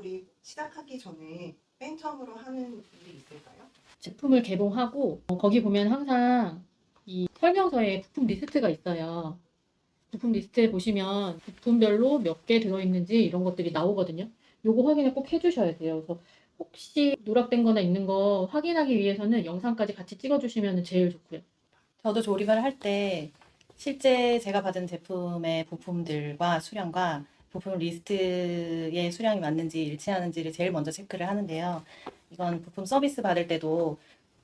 조립 시작하기 전에 맨 처음으로 하는 일이 있을까요? 제품을 개봉하고 거기 보면 항상 이 설명서에 부품 리스트가 있어요. 부품 리스트에 보시면 부품별로 몇 개 들어있는지 이런 것들이 나오거든요. 요거 확인을 꼭 해주셔야 돼요. 그래서 혹시 누락된 거나 있는 거 확인하기 위해서는 영상까지 같이 찍어주시면 제일 좋고요. 저도 조립을 할 때 실제 제가 받은 제품의 부품들과 수량과 부품 리스트의 수량이 맞는지 일치하는지를 제일 먼저 체크를 하는데요. 이건 부품 서비스 받을 때도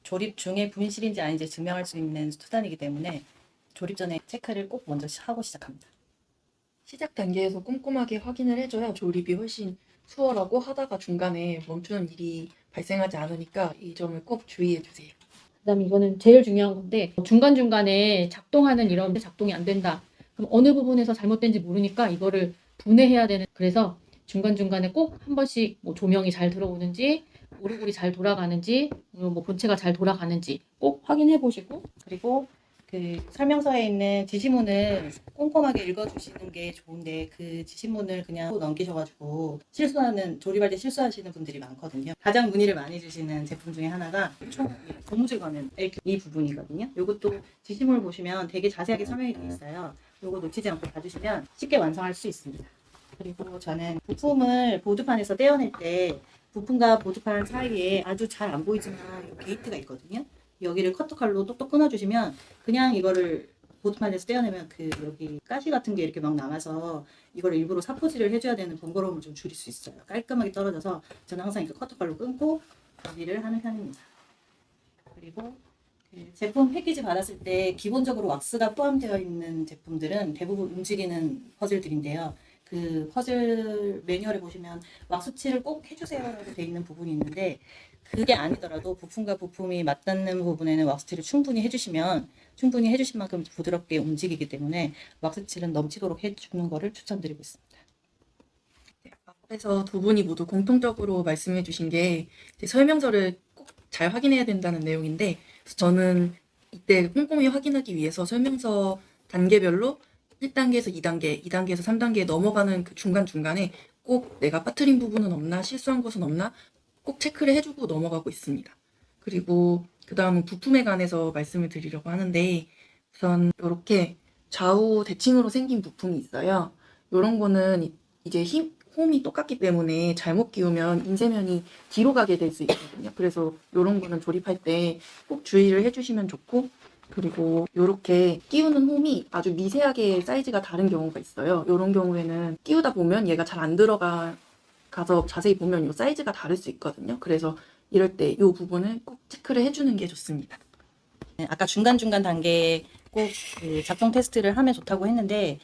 조립 중에 분실인지 아닌지 증명할 수 있는 수단이기 때문에 조립 전에 체크를 꼭 먼저 하고 시작합니다. 시작 단계에서 꼼꼼하게 확인을 해줘야 조립이 훨씬 수월하고 하다가 중간에 멈추는 일이 발생하지 않으니까 이 점을 꼭 주의해 주세요. 그다음에 이거는 제일 중요한 건데 중간중간에 작동하는 이런 작동이 안 된다. 그럼 어느 부분에서 잘못된지 모르니까 이거를 분해해야 되는. 그래서 중간중간에 꼭 한 번씩 뭐 조명이 잘 들어오는지 오르골이 잘 돌아가는지 뭐 본체가 잘 돌아가는지 꼭 확인해 보시고 그리고 그 설명서에 있는 지시문을 꼼꼼하게 읽어주시는 게 좋은데 그 지시문을 그냥 넘기셔가지고 조립할 때 실수하시는 분들이 많거든요. 가장 문의를 많이 주시는 제품 중에 하나가 고무줄 거는 이 부분이거든요. 이것도 지시문을 보시면 되게 자세하게 설명이 되어 있어요. 이거 놓치지 않고 봐주시면 쉽게 완성할 수 있습니다. 그리고 저는 부품을 보드판에서 떼어낼 때 부품과 보드판 사이에 아주 잘 안 보이지만 게이트가 있거든요. 여기를 커터칼로 똑똑 끊어주시면 그냥 이거를 보드판에서 떼어내면 그 여기 가시 같은 게 이렇게 막 남아서 이걸 일부러 사포질을 해줘야 되는 번거로움을 좀 줄일 수 있어요. 깔끔하게 떨어져서 저는 항상 이렇게 커터칼로 끊고 정리를 하는 편입니다. 그리고 그 제품 패키지 받았을 때 기본적으로 왁스가 포함되어 있는 제품들은 대부분 움직이는 퍼즐들인데요. 그 퍼즐 매뉴얼에 보시면 왁스칠을 꼭 해주세요라고 되어 있는 부분이 있는데 그게 아니더라도 부품과 부품이 맞닿는 부분에는 왁스칠을 충분히 해주신 만큼 부드럽게 움직이기 때문에 왁스칠은 넘치도록 해주는 거를 추천드리고 있습니다. 앞에서 두 분이 모두 공통적으로 말씀해 주신 게 이제 설명서를 꼭 잘 확인해야 된다는 내용인데 저는 이때 꼼꼼히 확인하기 위해서 설명서 단계별로 1단계에서 2단계, 2단계에서 3단계에 넘어가는 그 중간중간에 꼭 내가 빠뜨린 부분은 없나, 실수한 것은 없나 꼭 체크를 해주고 넘어가고 있습니다. 그리고 그 다음은 부품에 관해서 말씀을 드리려고 하는데 우선 이렇게 좌우 대칭으로 생긴 부품이 있어요. 이런 거는 이제 홈이 똑같기 때문에 잘못 끼우면 인쇄면이 뒤로 가게 될 수 있거든요. 그래서 이런 거는 조립할 때 꼭 주의를 해주시면 좋고 그리고 이렇게 끼우는 홈이 아주 미세하게 사이즈가 다른 경우가 있어요. 이런 경우에는 끼우다 보면 얘가 잘 안 들어가서 자세히 보면 이 사이즈가 다를 수 있거든요. 그래서 이럴 때 이 부분을 꼭 체크를 해주는 게 좋습니다. 아까 중간중간 단계에 꼭 그 작동 테스트를 하면 좋다고 했는데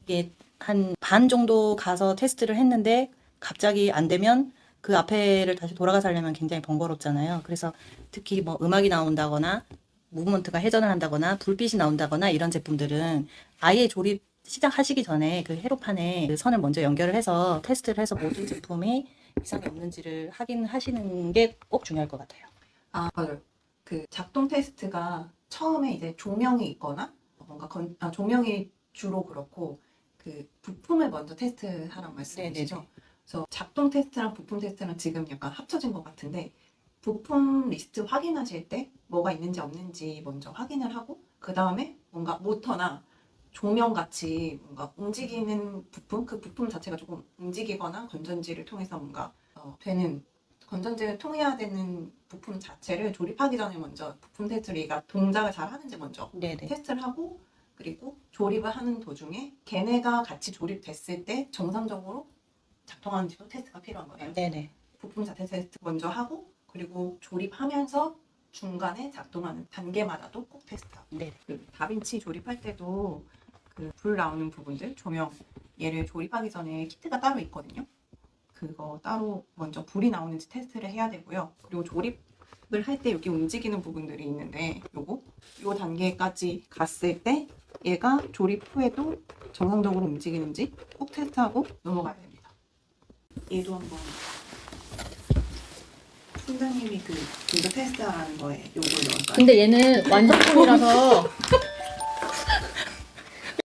이게 한 반 정도 가서 테스트를 했는데 갑자기 안 되면 그 앞에를 다시 돌아가서 하려면 굉장히 번거롭잖아요. 그래서 특히 뭐 음악이 나온다거나 무브먼트가 회전을 한다거나 불빛이 나온다거나 이런 제품들은 아예 조립 시작하시기 전에 그 회로판에 그 선을 먼저 연결을 해서 테스트를 해서 모든 제품이 이상이 없는지를 확인하시는 게 꼭 중요할 것 같아요. 아, 맞아요. 그 작동 테스트가 처음에 이제 조명이 있거나 뭔가 조명이 주로 그렇고 그 부품을 먼저 테스트하란 말씀이시죠? 네네네. 그래서 작동 테스트랑 부품 테스트랑 지금 약간 합쳐진 것 같은데 부품 리스트 확인하실 때 뭐가 있는지 없는지 먼저 확인을 하고 그 다음에 뭔가 모터나 조명 같이 뭔가 움직이는 부품, 그 부품 자체가 조금 움직이거나 건전지를 통해서 뭔가 되는 건전지를 통해야 되는 부품 자체를 조립하기 전에 먼저 부품 테스트를 얘가 동작을 잘 하는지 먼저 네네. 테스트를 하고 그리고 조립을 하는 도중에 걔네가 같이 조립됐을 때 정상적으로 작동하는지도 테스트가 필요한 거예요. 네네. 부품 자체 테스트 먼저 하고 그리고 조립하면서 중간에 작동하는 단계마다도 꼭 테스트하고 네. 그리고 다빈치 조립할 때도 그 불 나오는 부분들 조명 얘를 조립하기 전에 키트가 따로 있거든요. 그거 따로 먼저 불이 나오는지 테스트를 해야 되고요. 그리고 조립을 할 때 여기 움직이는 부분들이 있는데 요 단계까지 갔을 때 얘가 조립 후에도 정상적으로 움직이는지 꼭 테스트하고 넘어가야 됩니다. 얘도 한번 팀장님이 그 분자 테스트하는 거에 요걸 넣을까요? 근데 얘는 완성품이라서